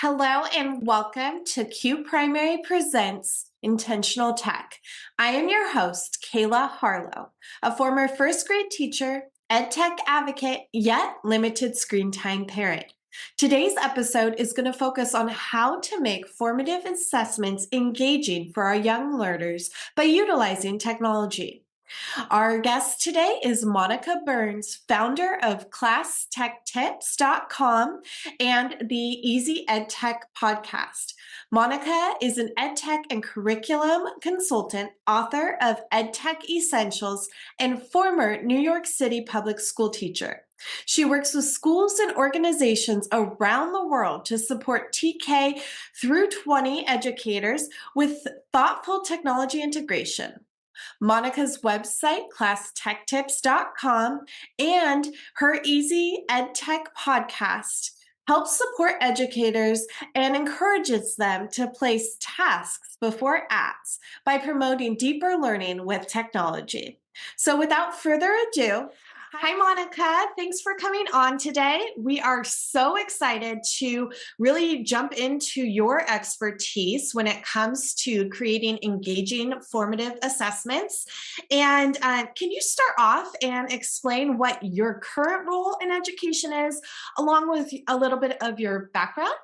Hello and welcome to Q Primary Presents Intentional Tech. I am your host, Kayla Harlow, a former first grade teacher, ed tech advocate, yet limited screen time parent. Today's episode is going to focus on how to make formative assessments engaging for our young learners by utilizing technology. Our guest today is Monica Burns, founder of ClassTechTips.com and the Easy EdTech podcast. Monica is an EdTech and curriculum consultant, author of EdTech Essentials, and former New York City public school teacher. She works with schools and organizations around the world to support TK through 20 educators with thoughtful technology integration. Monica's website, ClassTechTips.com, and her Easy EdTech podcast helps support educators and encourages them to place tasks before apps by promoting deeper learning with technology. So without further ado, hi, Monica. Thanks for coming on today. We are so excited to really jump into your expertise when it comes to creating engaging formative assessments. And can you start off and explain what your current role in education is, along with a little bit of your background?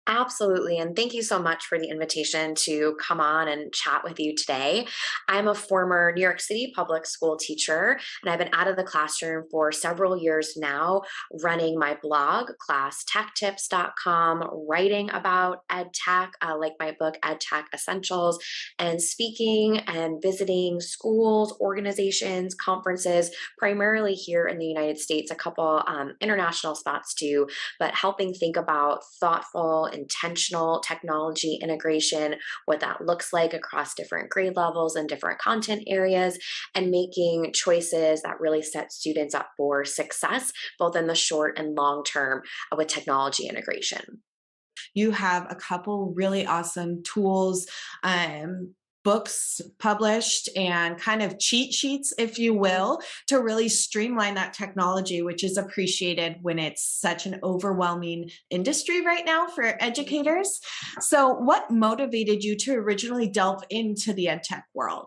Absolutely. And thank you so much for the invitation to come on and chat with you today. I'm a former New York City public school teacher, and I've been out of the classroom for several years now, running my blog, ClassTechTips.com, writing about ed tech, like my book, Ed Tech Essentials, and speaking and visiting schools, organizations, conferences, primarily here in the United States, a couple international spots too, but helping think about thoughtful, intentional technology integration, what that looks like across different grade levels and different content areas, and making choices that really set students up for success, both in the short and long term with technology integration. You have a couple really awesome tools, books published, and kind of cheat sheets, if you will, to really streamline that technology, which is appreciated when it's such an overwhelming industry right now for educators. So, what motivated you to originally delve into the ed tech world?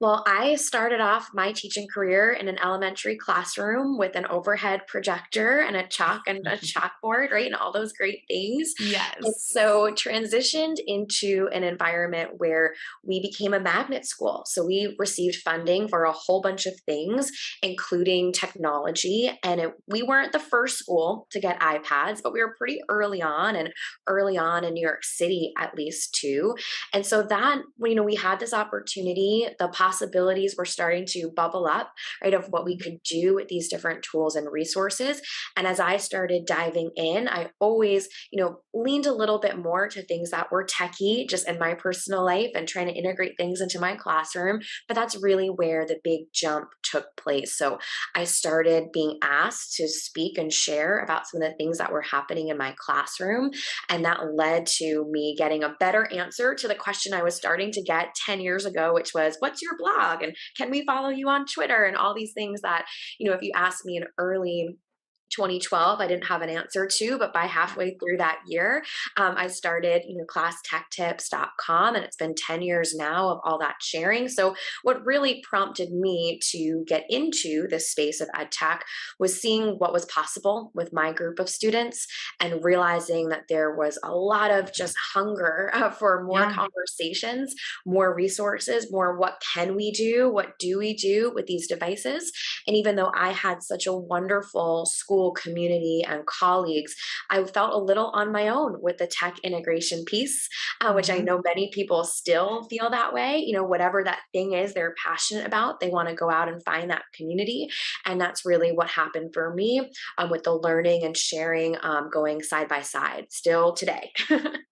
Well, I started off my teaching career in an elementary classroom with an overhead projector and a chalk and a chalkboard, right? And all those great things. And Yes. so transitioned into an environment where we became a magnet school. So we received funding for a whole bunch of things, including technology. And we weren't the first school to get iPads, but we were pretty early on, and early on in New York City, at least too. And so that, we had this opportunity, the possibilities were starting to bubble up, right, of what we could do with these different tools and resources. And as I started diving in, I always, leaned a little bit more to things that were techie just in my personal life and trying to integrate things into my classroom. But that's really where the big jump took place. So I started being asked to speak and share about some of the things that were happening in my classroom. And that led to me getting a better answer to the question I was starting to get 10 years ago, which was, what's your blog? And can we follow you on Twitter? And all these things that, if you asked me in early 2012, I didn't have an answer to, but by halfway through that year, I started, ClassTechTips.com, and it's been 10 years now of all that sharing. So what really prompted me to get into this space of ed tech was seeing what was possible with my group of students and realizing that there was a lot of just hunger for more Yeah. conversations, more resources, more what can we do? What do we do with these devices? And even though I had such a wonderful school community and colleagues, I felt a little on my own with the tech integration piece, which I Mhm. know many people still feel that way. Whatever that thing is they're passionate about, they want to go out and find that community. And that's really what happened for me with the learning and sharing going side by side still today.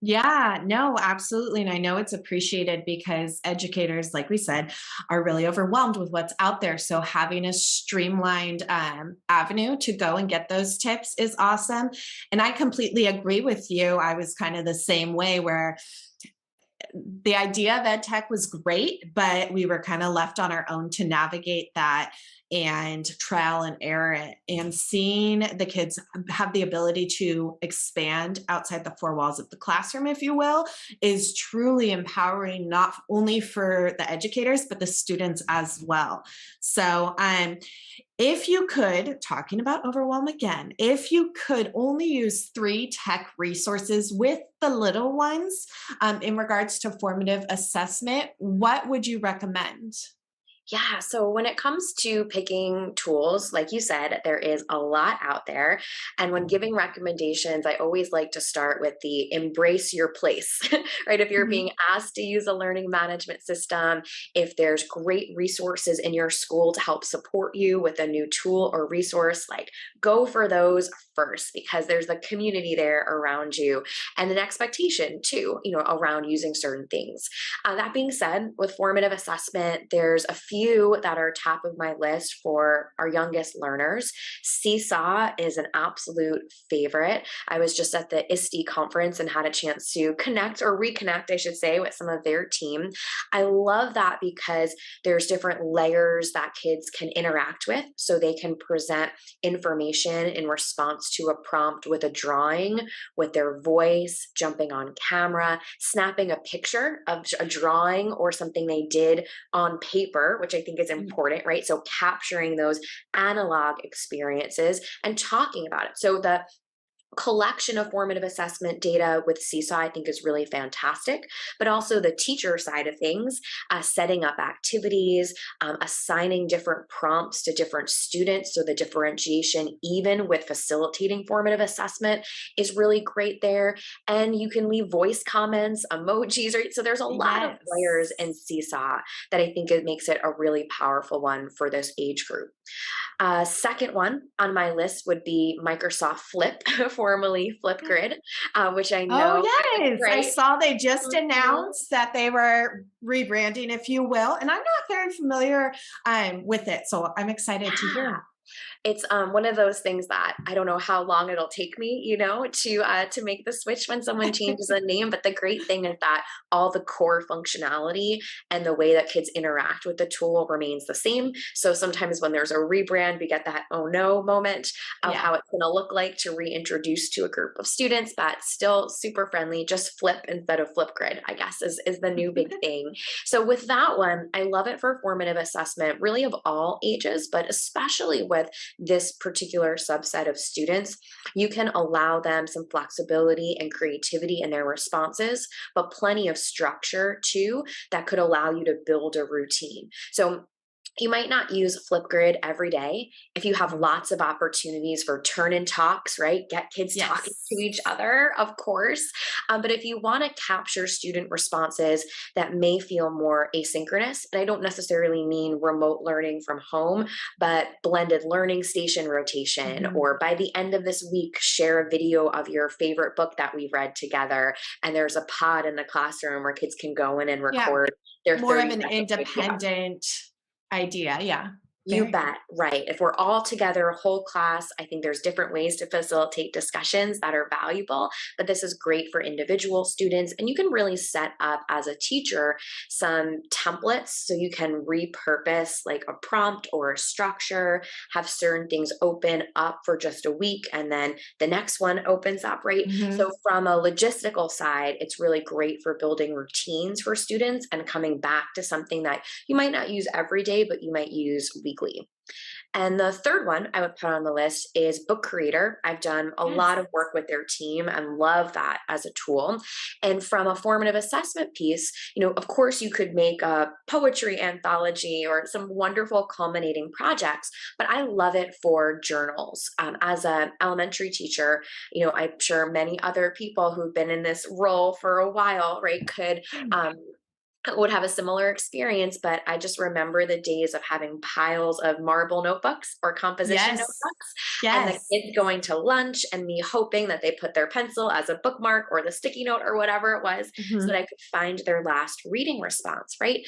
Yeah, no, absolutely. And I know it's appreciated because educators, like we said, are really overwhelmed with what's out there. So having a streamlined avenue to go and get those tips is awesome. And I completely agree with you. I was kind of the same way where the idea of ed tech was great, but we were kind of left on our own to navigate that and trial and error it. And seeing the kids have the ability to expand outside the four walls of the classroom, if you will, is truly empowering, not only for the educators, but the students as well. So, if you could, talking about overwhelm again, if you could only use three tech resources with the little ones in regards to formative assessment, what would you recommend? Yeah. So when it comes to picking tools, like you said, there is a lot out there. And when giving recommendations, I always like to start with the embrace your place, right? If you're Mhm. being asked to use a learning management system, if there's great resources in your school to help support you with a new tool or resource, like go for those first because there's the community there around you and an expectation too, around using certain things. That being said, with formative assessment, there's a few that are top of my list for our youngest learners. Seesaw is an absolute favorite. I was just at the ISTE conference and had a chance to connect or reconnect, I should say, with some of their team. I love that because there's different layers that kids can interact with. So they can present information in response to a prompt with a drawing, with their voice, jumping on camera, snapping a picture of a drawing or something they did on paper, which I think is important, right? So capturing those analog experiences and talking about it. So the collection of formative assessment data with Seesaw, I think, is really fantastic. But also the teacher side of things, setting up activities, assigning different prompts to different students. So the differentiation, even with facilitating formative assessment, is really great there. And you can leave voice comments, emojis, right? So there's a lot of layers Yes. in Seesaw that I think it makes it a really powerful one for this age group. Second one on my list would be Microsoft Flip, formerly Flipgrid, which I Oh, know, yes. I right? saw they just Mhm. announced that they were rebranding, if you will. And I'm not very familiar with it. So I'm excited to Yeah. hear. It's one of those things that I don't know how long it'll take me, to make the switch when someone changes a name. But the great thing is that all the core functionality and the way that kids interact with the tool remains the same. So sometimes when there's a rebrand, we get that oh no moment of Yeah. how it's going to look like to reintroduce to a group of students, but still super friendly. Just flip instead of Flipgrid, I guess, is the new big thing. So with that one, I love it for formative assessment, really of all ages, but especially with this particular subset of students, you can allow them some flexibility and creativity in their responses, but plenty of structure too that could allow you to build a routine. So you might not use Flipgrid every day. If you have Mhm. lots of opportunities for turn and talks, right? Get kids talking to Yes. each other, of course. But if you want to capture student responses that may feel more asynchronous, and I don't necessarily mean remote learning from home, but blended learning station rotation, Mhm. or by the end of this week, share a video of your favorite book that we've read together. And there's a pod in the classroom where kids can go in and Yeah. record their More of an 30-second video. independent idea. Yeah. You Very bet. Right. If we're all together, a whole class, I think there's different ways to facilitate discussions that are valuable, but this is great for individual students. And you can really set up as a teacher some templates so you can repurpose like a prompt or a structure, have certain things open up for just a week, and then the next one opens up, right? So, good. from a logistical side, it's really great for building routines for students and coming back to something that you might not use every day, but you might use weekly. And the third one I would put on the list is Book Creator. I've done a lot Yes. of work with their team and love that as a tool. And from a formative assessment piece, of course, you could make a poetry anthology or some wonderful culminating projects, but I love it for journals. As an elementary teacher, I'm sure many other people who've been in this role for a while, right, could. would have a similar experience, but I just remember the days of having piles of marble notebooks or composition Yes. notebooks, and the Yes. kids going to lunch and me hoping that they put their pencil as a bookmark or the sticky note or whatever it was so that Mhm. I could find their last reading response, right?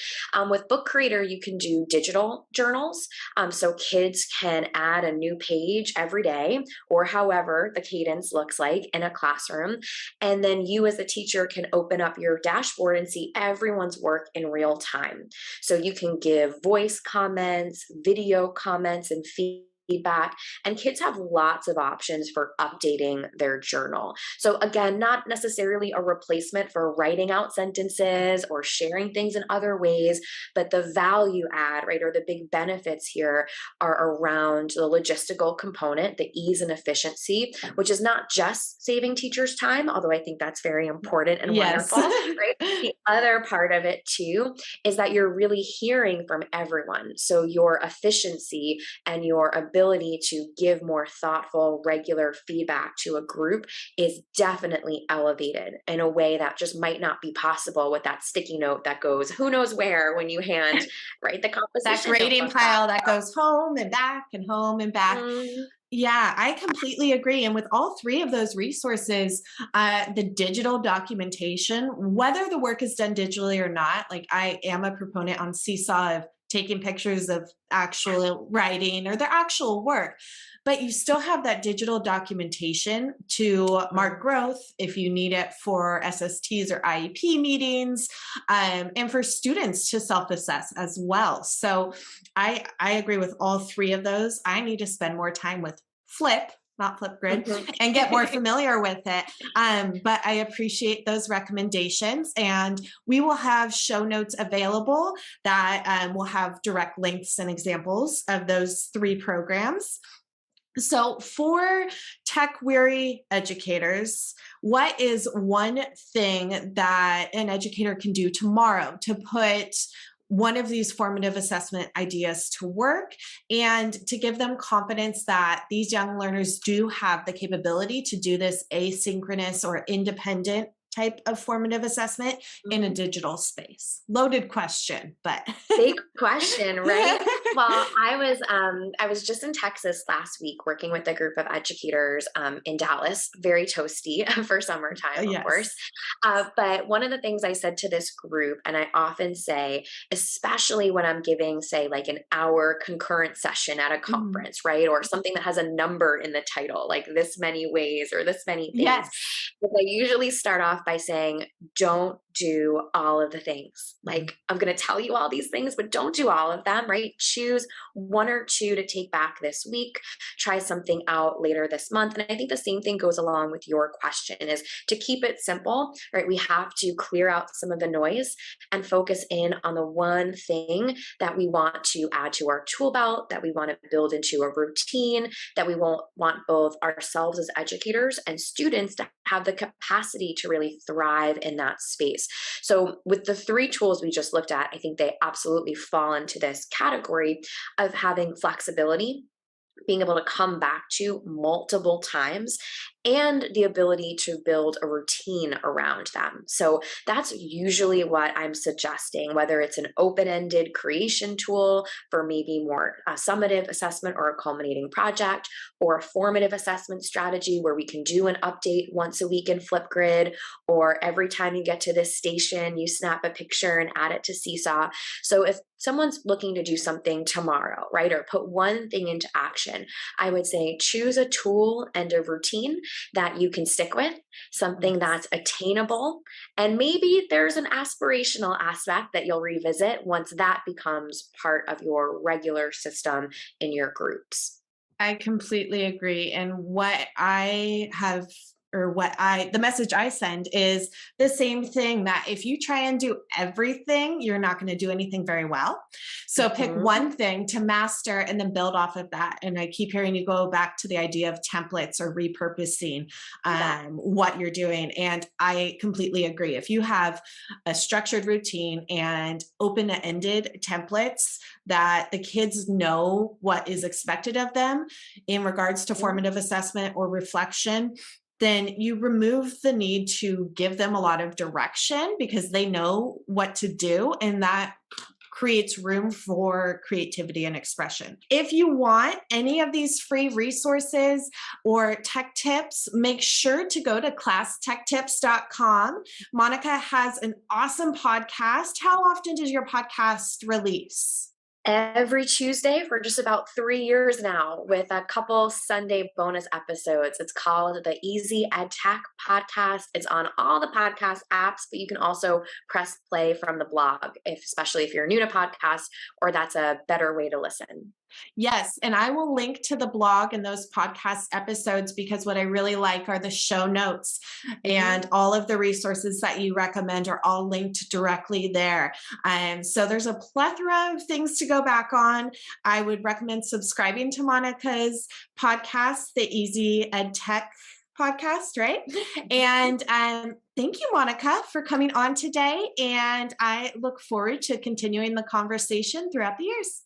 With Book Creator, you can do digital journals. So kids can add a new page every day or however the cadence looks like in a classroom. And then you, as a teacher, can open up your dashboard and see everyone's work in real time. So you can give voice comments, video comments, and feedback. And kids have lots of options for updating their journal. So, again, not necessarily a replacement for writing out sentences or sharing things in other ways, but the value add, right, or the big benefits here are around the logistical component, the ease and efficiency, which is not just saving teachers time, although I think that's very important and Yes. wonderful, right? The other part of it too is that you're really hearing from everyone. So your efficiency and your ability to give more thoughtful, regular feedback to a group is definitely elevated in a way that just might not be possible with that sticky note that goes who knows where when you hand, right, the That composition grading notebook back. pile that goes home and back and home and back. Mhm. Yeah, I completely agree. And with all three of those resources, the digital documentation, whether the work is done digitally or not, like I am a proponent on Seesaw of taking pictures of actual writing or their actual work, but you still have that digital documentation to mark Mhm. growth if you need it for SSTs or IEP meetings, and for students to self assess as well. So I agree with all three of those. I need to spend more time with Flip, not Flipgrid, Mhm. and get more familiar with it. But I appreciate those recommendations, and we will have show notes available that will have direct links and examples of those three programs. So, for tech weary educators, what is one thing that an educator can do tomorrow to put one of these formative assessment ideas to work and to give them confidence that these young learners do have the capability to do this asynchronous or independent type of formative assessment in a Mhm. digital space? Loaded question, but Big question, right? Well, I was just in Texas last week working with a group of educators in Dallas, very toasty for summertime, of course. yes. But one of the things I said to this group, and I often say, especially when I'm giving, say, like an hour concurrent session at a Mhm. conference, right? Or something that has a number in the title, like this many ways or this many things, Yes. is I usually start off by saying, don't do all of the things. Mhm. Like, I'm going to tell you all these things, but don't do all of them, right? Choose one or two to take back this week, try something out later this month. And I think the same thing goes along with your question is to keep it simple, right? We have to clear out some of the noise and focus in on the one thing that we want to add to our tool belt, that we want to build into a routine, that we won't want both ourselves as educators and students to have the capacity to really thrive in that space. So, with the three tools we just looked at, I think they absolutely fall into this category of having flexibility, being able to come back to multiple times, and the ability to build a routine around them. So that's usually what I'm suggesting, whether it's an open ended creation tool for maybe more summative assessment or a culminating project, or a formative assessment strategy where we can do an update once a week in Flipgrid, or every time you get to this station, you snap a picture and add it to Seesaw. So if someone's looking to do something tomorrow, right, or put one thing into action, I would say choose a tool and a routine that you can stick with, something Yes. that's attainable. And maybe there's an aspirational aspect that you'll revisit once that becomes part of your regular system in your groups. I completely agree. And what I have, or the message I send is the same thing, that if you try and do everything, you're not going to do anything very well. So pick Mhm. one thing to master and then build off of that. And I keep hearing you go back to the idea of templates or repurposing Yeah. what you're doing. And I completely agree. If you have a structured routine and open ended templates that the kids know what is expected of them in regards to Mhm. formative assessment or reflection, then you remove the need to give them a lot of direction because they know what to do, and that creates room for creativity and expression. If you want any of these free resources or tech tips, make sure to go to classtechtips.com. Monica has an awesome podcast. How often does your podcast release? Every Tuesday for just about 3 years now, with a couple Sunday bonus episodes. It's called the Easy Ed Tech Podcast. It's on all the podcast apps, but you can also press play from the blog, especially if you're new to podcasts, or that's a better way to listen. Yes, and I will link to the blog and those podcast episodes because what I really like are the show notes, and Mhm. all of the resources that you recommend are all linked directly there. So there's a plethora of things to go back on. I would recommend subscribing to Monica's podcast, the Easy Ed Tech podcast, right? And thank you, Monica, for coming on today. And I look forward to continuing the conversation throughout the years.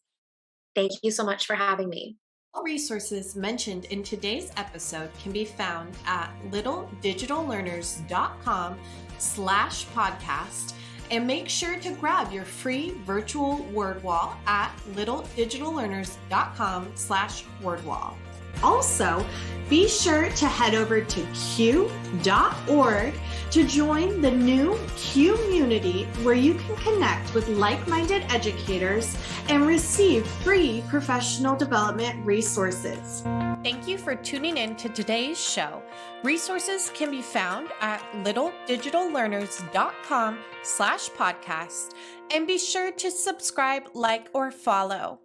Thank you so much for having me. All resources mentioned in today's episode can be found at littledigitalearners.com/podcast, and make sure to grab your free virtual word wall at littledigitalearners.com/wordwall. Also, be sure to head over to q.org to join the new Community, where you can connect with like-minded educators and receive free professional development resources. Thank you for tuning in to today's show. Resources can be found at littledigitalearners.com/podcast, and be sure to subscribe, like, or follow.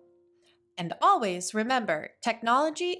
And always remember, technology